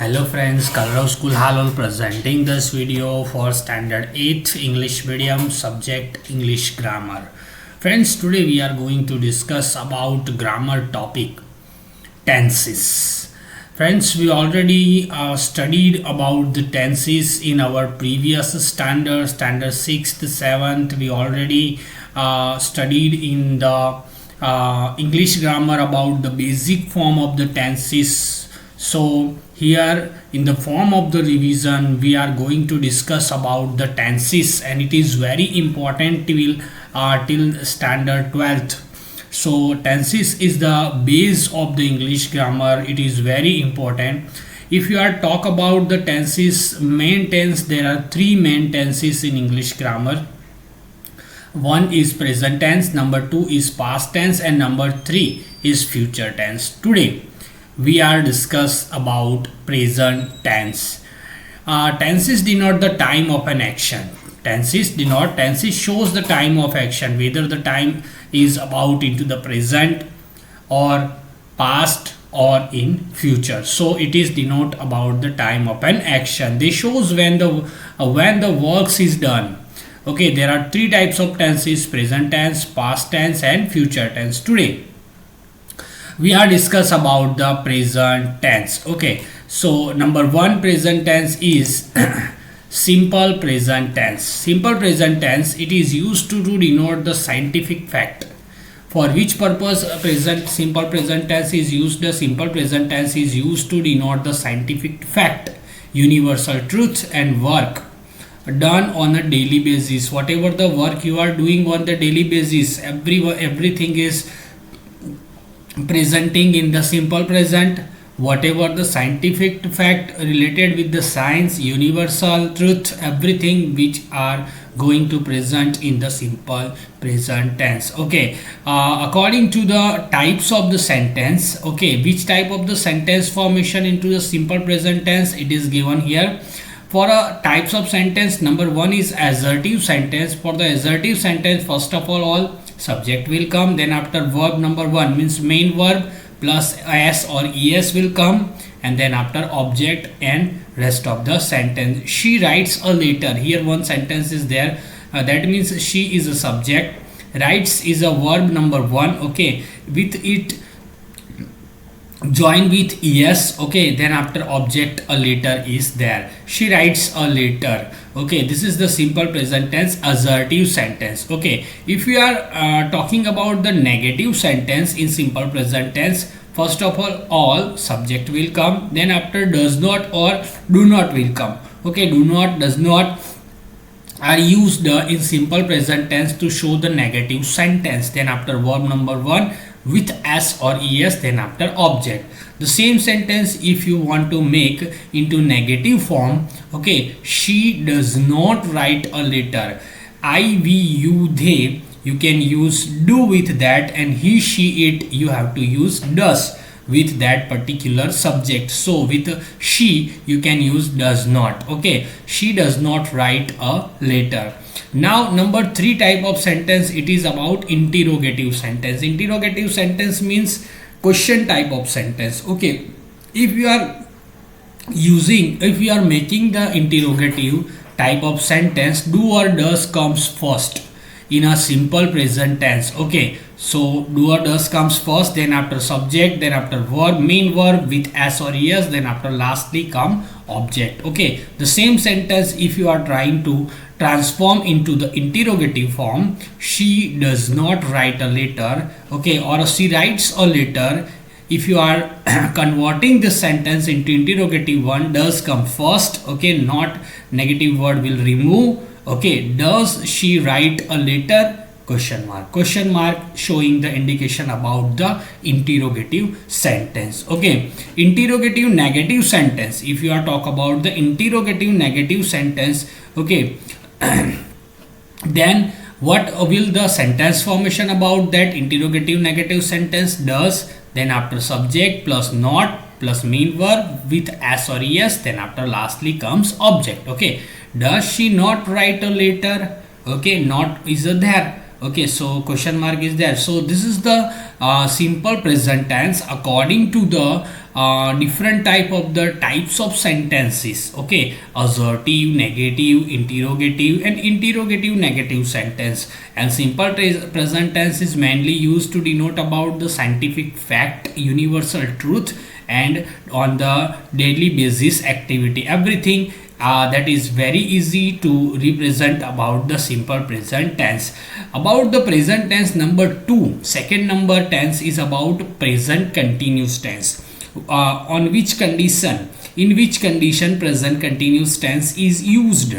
Hello friends, Kalrav School Halol presenting this video for Standard 8 English Medium subject English Grammar. Friends, today we are going to discuss about grammar topic tenses. Friends, we already studied about the tenses in our previous standard 6th, 7th. We already studied in the English grammar about the basic form of the tenses. So here in the form of the revision we are going to discuss about the tenses, and it is very important till standard 12th. So tenses is the base of the English grammar. It is very important. If you are talk about the tenses, main tense, there are three main tenses in English grammar. One is present tense, number two is past tense, and number three is future tense. Today we are discuss about present tense. Tenses denote the time of an action. Tenses shows the time of action, whether the time is about into the present or past or in future. So it is denote about the time of an action. They shows when the works is done. Okay, there are three types of tenses: present tense, past tense, and future tense. Today we are discuss about the present tense. Okay, so number one present tense is simple present tense. Simple present tense, it is used to denote the scientific fact. For which purpose simple present tense is used? The simple present tense is used to denote the scientific fact, universal truth, and work done on a daily basis. Whatever the work you are doing on the daily basis, everything is presenting in the simple present. Whatever the scientific fact related with the science, universal truth, everything which are going to present in the simple present tense. Okay, according to the types of the sentence, okay, which type of the sentence formation into the simple present tense, it is given here. For types of sentence, number one is assertive sentence. For the assertive sentence, first of all subject will come, then after verb number one means main verb plus s or es will come, and then after object and rest of the sentence. She writes a letter. Here one sentence is there, that means she is a subject, writes is a verb number one. Okay, with it join with es. Okay, then after object a letter is there. She writes a letter. Okay, this is the simple present tense assertive sentence. Okay, if we are talking about the negative sentence in simple present tense, first of all subject will come, then after does not or do not will come. Okay, do not, does not are used in simple present tense to show the negative sentence. Then after verb number one with s or es, then after object. The same sentence if you want to make into negative form, okay, she does not write a letter. I, we, you, they, you can use do with that, and he, she, it, you have to use does with that particular subject. So with she you can use does not. Okay, she does not write a letter. Now number three type of sentence, it is about interrogative sentence. Interrogative sentence means question type of sentence. Okay, if you are making the interrogative type of sentence, do or does comes first in a simple present tense. Okay, so do or does comes first, then after subject, then after verb, main verb with s or es, then after lastly come object. Okay, the same sentence if you are trying to transform into the interrogative form, she does not write a letter, okay, or she writes a letter. If you are converting this sentence into interrogative one, does come first. Okay, not negative word will remove. Okay, does she write a letter? Question mark showing the indication about the interrogative sentence. Okay, interrogative negative sentence, if you are talk about the interrogative negative sentence, okay, then what will the sentence formation about that interrogative negative sentence? Does, then after subject plus not plus main verb with s or es, then after lastly comes object. Okay, does she not write a letter? Okay, not is there. Okay, so question mark is there. So this is the simple present tense according to the different types of sentences. Okay, assertive, negative, interrogative, and interrogative negative sentence. And simple present tense is mainly used to denote about the scientific fact, universal truth, and on the daily basis activity, everything that is very easy to represent about the simple present tense. About the present tense number 2, second number tense is about present continuous tense. On which condition, in which condition present continuous tense is used?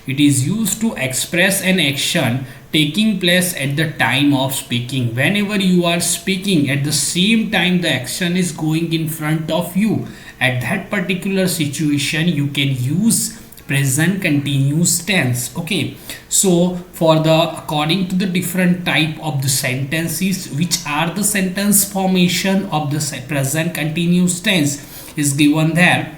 It is used to express an action taking place at the time of speaking. Whenever you are speaking, at the same time the action is going in front of you, at that particular situation you can use present continuous tense. Okay, so for the according to the different type of the sentences, which are the sentence formation of the present continuous tense is given there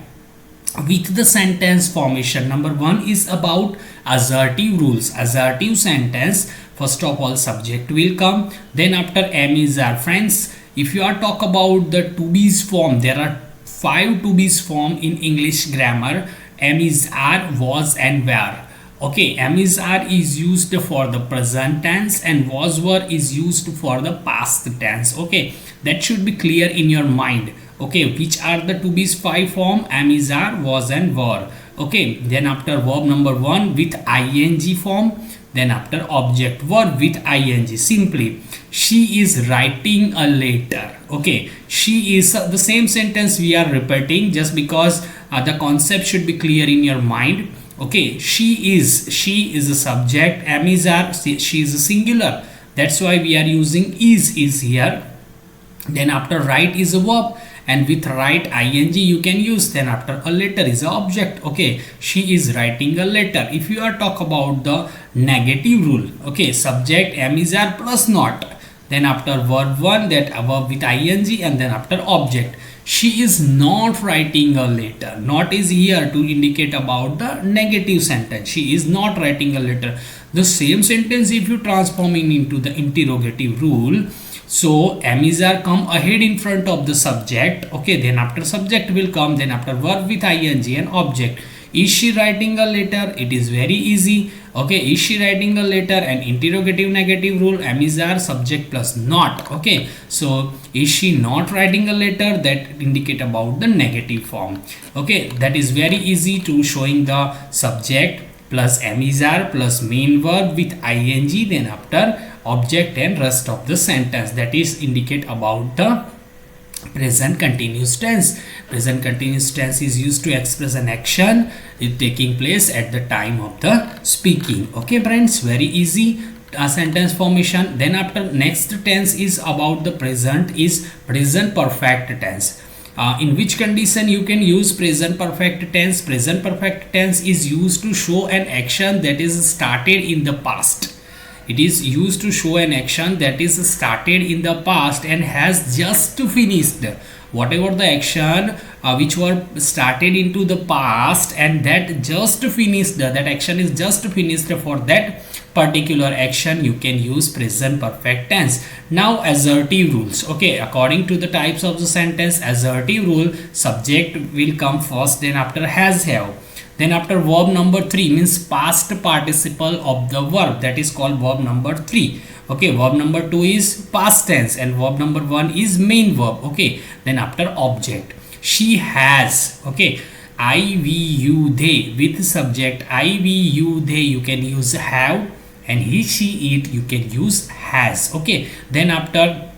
with the sentence formation. Number 1 is about assertive rules. Assertive sentence, first of all subject will come, then after am is are. Friends, if you are talk about the to be's form, there are 5 to be's form in English grammar: am is are, was, and were. Okay, am is are is used for the present tense and was were is used for the past tense. Okay, that should be clear in your mind. Okay, which are the to be's 5 form: am is are, was, and were. Okay, then after verb number 1 with ing form, then after object verb with ing. Simply, she is writing a letter. Okay, she is the same sentence we are repeating just because the concept should be clear in your mind. Okay, she is a subject, am is are, she is a singular, that's why we are using is here. Then after write is a verb, and with write ing you can use. Then after a letter is a object. Okay, she is writing a letter. If you are talk about the negative rule, okay, subject am is are plus not, then after verb 1, that verb with ing, and then after object. She is not writing a letter. Not is here to indicate about the negative sentence. She is not writing a letter. The same sentence if you transform it into the interrogative rule, so am is are come ahead in front of the subject. Okay, then after subject will come, then after verb with ing and object. Is she writing a letter? It is very easy. Okay, is she writing a letter? And interrogative negative rule, am is are, subject plus not. Okay, so is she not writing a letter? That indicate about the negative form. Okay, that is very easy to showing the subject plus am is are plus main verb with ing, then after object and rest of the sentence. That is indicate about the present continuous tense. Present continuous tense is used to express an action it taking place at the time of the speaking. Okay friends, very easy sentence formation. Then after next tense is about the present is present perfect tense. In which condition you can use present perfect tense? Present perfect tense is used to show an action that is started in the past. It is used to show an action that is started in the past and has just finished. Whatever the action which were started into the past and that just finished, that action is just finished, for that particular action you can use present perfect tense. Now assertive rules. Okay, according to the types of the sentence, assertive rule, subject will come first, then after has, have. Then after verb number 3 means past participle of the verb, that is called verb number 3. Okay, verb number 2 is past tense and verb number 1 is main verb. Okay, then after object, she has. Okay, I, we, you, they with subject I, we, you, they you can use have, and he, she, it you can use has. Okay, then after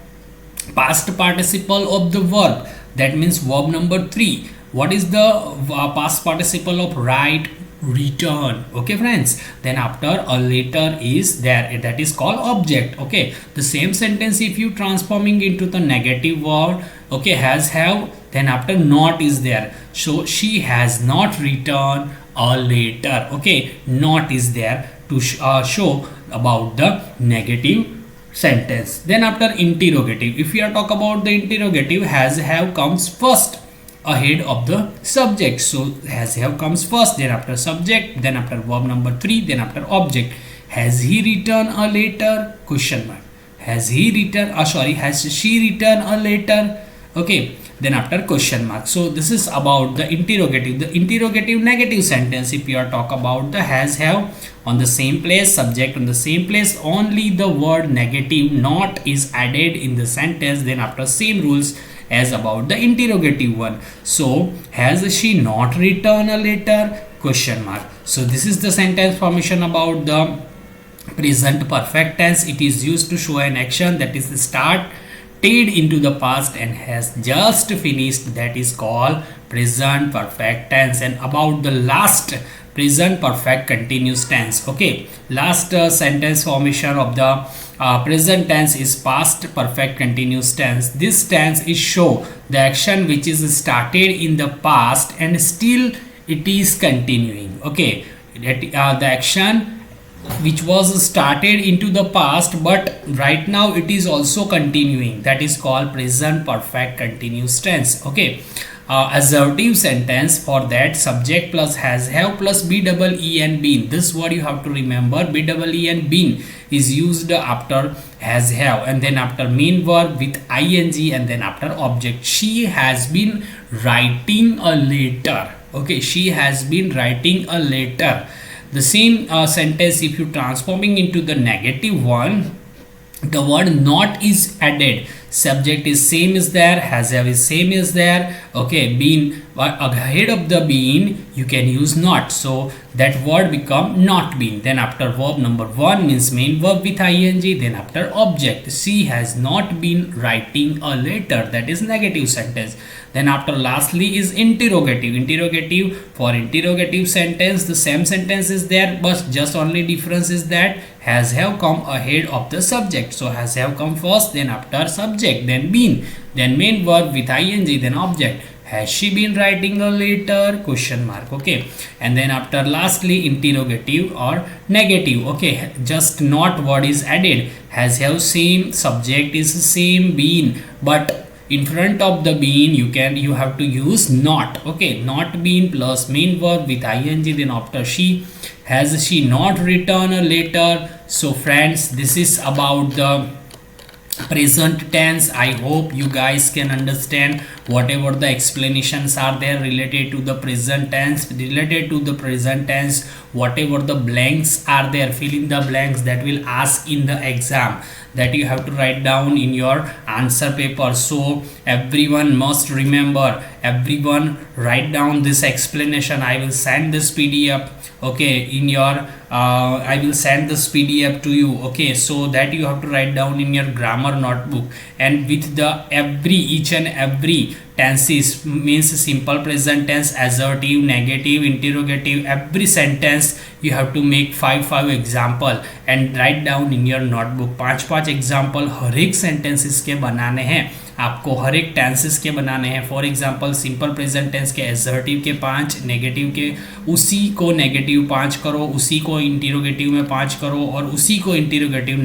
past participle of the verb, that means verb number 3. What is the past participle of write? Return. Okay friends, then after a letter is there, that is called object. Okay, the same sentence if you transforming into the negative word, okay, has, have, then after not is there, so she has not returned a letter. Okay, not is there to show about the negative sentence. Then after interrogative, if we are talk about the interrogative, has, have comes first ahead of the subject. So has, have comes first, then after subject, then after verb number 3, then after object. Has he written a letter? Question mark. Has he written, has she written a letter? Okay, then after question mark. So this is about the interrogative. The interrogative negative sentence, if you are talk about the has, have on the same place, subject on the same place, only the word negative not is added in the sentence, then after same rules as about the interrogative one. So has she not written a letter? Question mark. So this is the sentence formation about the present perfect tense. It is used to show an action that is started into the past and has just finished, that is called present perfect tense. And about the last present perfect continuous tense. Okay, last sentence formation of the present tense is past perfect continuous tense. This tense is show the action which is started in the past and still it is continuing. Okay, the action which was started into the past but right now it is also continuing, that is called present perfect continuous tense. Okay, assertive sentence, for that subject plus has, have plus be double e and been. This word you have to remember, be double e and been is used after has, have, and then after main verb with ing, and then after object. She has been writing a letter. Okay, she has been writing a letter. The same sentence, if you transforming into the negative one, the word not is added, subject is same is there, has, have is same is there. Okay, been ahead of the been you can use not, so that word become not been. Then after verb number one means main verb with ing, then after object. She has not been writing a letter, that is negative sentence. Then after lastly is interrogative. Interrogative, for interrogative sentence the same sentence is there, but just only difference is that has, have come ahead of the subject. So has, have come first, then after subject, then been, then main verb with ing, then object. Has she been writing a letter? Question mark. Okay, and then after lastly interrogative or negative. Okay, just not word is added. Has, have same, subject is same, been, but in front of the been you have to use not. Okay, not been plus main verb with ing, then after she. Has she not written a letter? So friends, this is about the present tense. I hope you guys can understand whatever the explanations are there related to the present tense. Whatever the blanks are there, fill in the blanks that will ask in the exam, that you have to write down in your answer paper. So everyone must remember, everyone write down this explanation. I will send this pdf. Okay, in your I will send this pdf to you. Okay, so that you have to write down in your grammar notebook, and with the each and every tenses, means simple present tense, assertive, negative, interrogative, every sentence you have to make 5 example and write down in your notebook. 5 example हर एक sentences के बनाने हैं आपको, हर एक tenses के बनाने हैं. For example simple present tense के असर्टिव के 5, नेगेटिव के उसी को नेगेटिव 5 करो, उसी को इंटीरोगेटिव में 5 करो, और उसी को इंटीरोगेटिव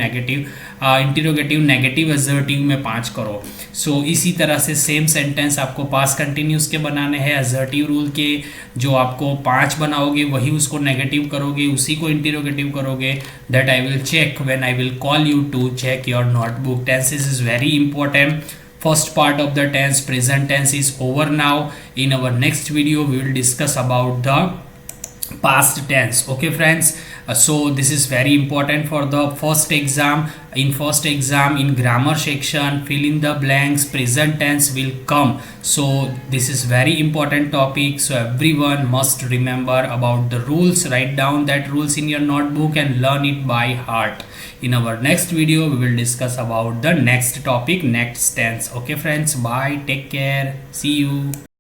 नेगेटिव असर्टिव में 5 करो. सो इसी तरह से सेम सेंटेंस आपको पास्ट कंटिन्यूस के बनाने हैं. असर्टिव रूल के जो आपको 5 बनाओगे वही उसको नेगेटिव करोगे, उसी को इंटीरोगेटिव करोगे. That I will check when I will call you to check your notebook. Tenses is very important. First part of the tense, present tense, is over now. In our next video we will discuss about the past tense. Okay friends, so this is very important for the first exam. In grammar section, fill in the blanks, present tense will come. So this is very important topic, so everyone must remember about the rules. Write down that rules in your notebook and learn it by heart. In our next video we will discuss about the next topic, next tense. Okay friends, bye, take care, see you.